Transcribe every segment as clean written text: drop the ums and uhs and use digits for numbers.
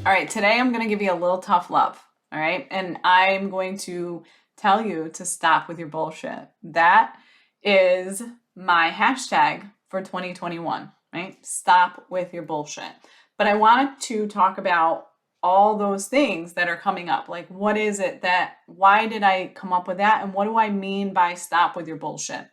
All right, today I'm going to give you a little tough love. All right. And I'm going to tell you to stop with your bullshit. That is my hashtag for 2021, right? Stop with your bullshit. But I wanted to talk about all those things that are coming up. Like, what is it that, why did I come up with that? And what do I mean by stop with your bullshit?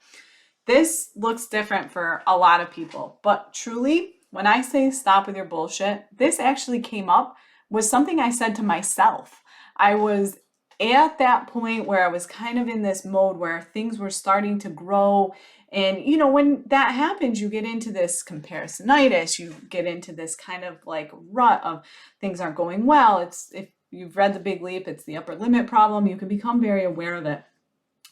This looks different for a lot of people, but truly, when I say stop with your bullshit, this actually came up was something I said to myself. I was at that point where I was kind of in this mode where things were starting to grow. And, when that happens, you get into this comparisonitis, you get into this kind of like rut of things aren't going well. If you've read The Big Leap, it's the upper limit problem. You can become very aware of it.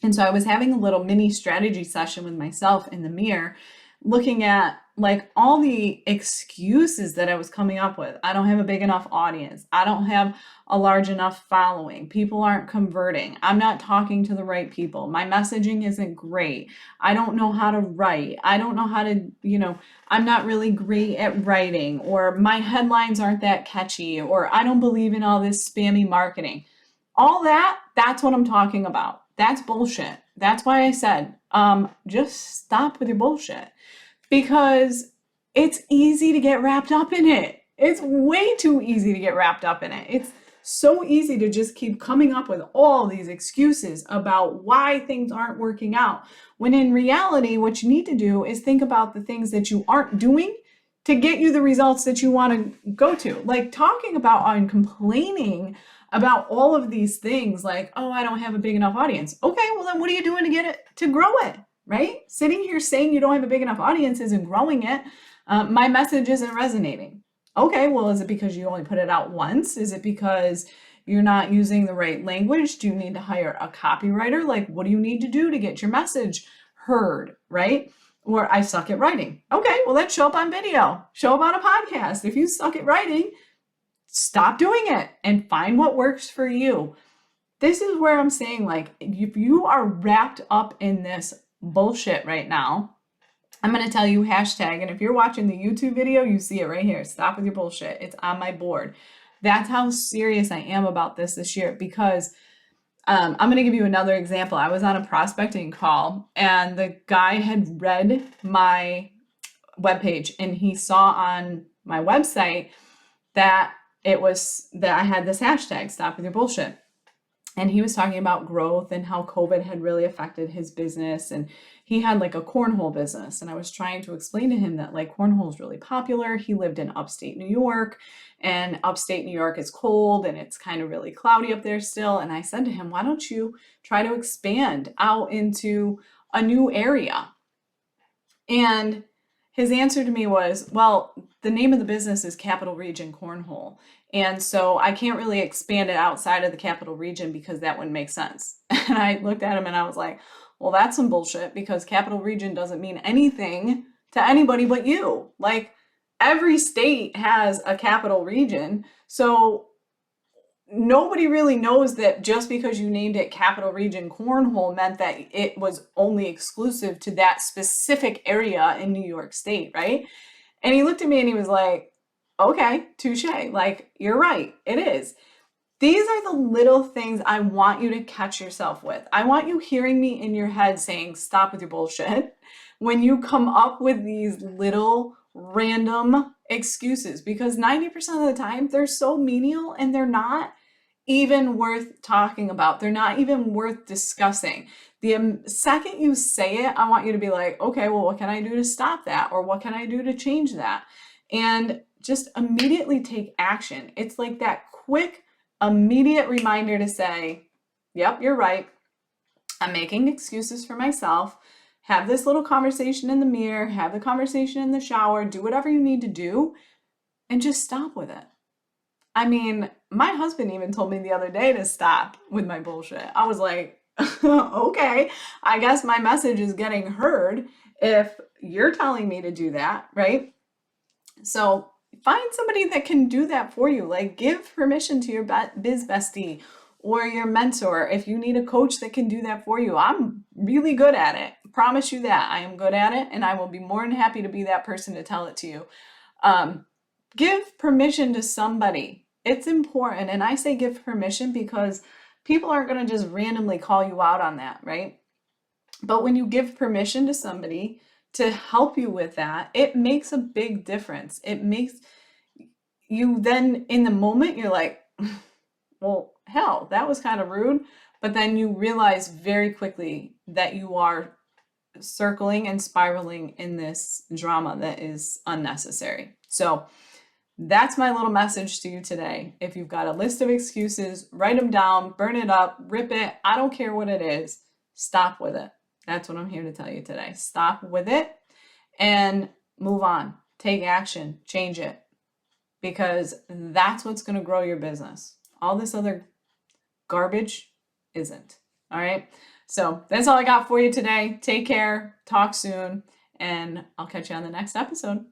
And so I was having a little mini strategy session with myself in the mirror, looking at like all the excuses that I was coming up with. I don't have a big enough audience. I don't have a large enough following. People aren't converting. I'm not talking to the right people. My messaging isn't great. I don't know how to write. I don't know how to, I'm not really great at writing, or my headlines aren't that catchy, or I don't believe in all this spammy marketing. All that's what I'm talking about. That's bullshit. That's why I said, just stop with your bullshit, because it's easy to get wrapped up in it. It's way too easy to get wrapped up in it. It's so easy to just keep coming up with all these excuses about why things aren't working out. When in reality, what you need to do is think about the things that you aren't doing to get you the results that you want to go to. Like talking about and complaining about all of these things like, oh, I don't have a big enough audience. Okay, well then what are you doing to get it, to grow it, right? Sitting here saying you don't have a big enough audience isn't growing it. My message isn't resonating. Okay, well, is it because you only put it out once? Is it because you're not using the right language? Do you need to hire a copywriter? Like, what do you need to do to get your message heard, right? Or I suck at writing. Okay, well, then show up on video, show up on a podcast. If you suck at writing, stop doing it and find what works for you. This is where I'm saying, like, if you are wrapped up in this bullshit right now, I'm going to tell you hashtag. And if you're watching the YouTube video, you see it right here. Stop with your bullshit. It's on my board. That's how serious I am about this year, because I'm going to give you another example. I was on a prospecting call and the guy had read my webpage and he saw on my website that I had this hashtag, stop with your bullshit. And he was talking about growth and how COVID had really affected his business. And he had like a cornhole business. And I was trying to explain to him that like cornhole is really popular. He lived in upstate New York, and upstate New York is cold and it's kind of really cloudy up there still. And I said to him, why don't you try to expand out into a new area? And his answer to me was, well, the name of the business is Capital Region Cornhole. And so I can't really expand it outside of the capital region because that wouldn't make sense. And I looked at him and I was like, well, that's some bullshit, because capital region doesn't mean anything to anybody but you. Like, every state has a capital region. So nobody really knows that just because you named it Capital Region Cornhole meant that it was only exclusive to that specific area in New York State, right? And he looked at me and he was like, okay, touche. Like, you're right, it is. These are the little things I want you to catch yourself with. I want you hearing me in your head saying, stop with your bullshit, when you come up with these little random excuses, because 90% of the time they're so menial and they're not even worth talking about. They're not even worth discussing. The second you say it, I want you to be like, okay, well, what can I do to stop that? Or what can I do to change that? And just immediately take action. It's like that quick, immediate reminder to say, yep, you're right. I'm making excuses for myself. Have this little conversation in the mirror, have the conversation in the shower, do whatever you need to do, and just stop with it. I mean, my husband even told me the other day to stop with my bullshit. I was like, okay, I guess my message is getting heard if you're telling me to do that, right? So find somebody that can do that for you. Like, give permission to your biz bestie or your mentor if you need a coach that can do that for you. I'm really good at it. I promise you that. I am good at it, and I will be more than happy to be that person to tell it to you. Give permission to somebody. It's important. And I say give permission because people aren't going to just randomly call you out on that, right? But when you give permission to somebody to help you with that, it makes a big difference. It makes you then in the moment, you're like, well, hell, that was kind of rude. But then you realize very quickly that you are circling and spiraling in this drama that is unnecessary. So that's my little message to you today. If you've got a list of excuses, write them down, burn it up, rip it. I don't care what it is. Stop with it. That's what I'm here to tell you today. Stop with it and move on. Take action. Change it. Because that's what's going to grow your business. All this other garbage isn't. All right. So that's all I got for you today. Take care. Talk soon. And I'll catch you on the next episode.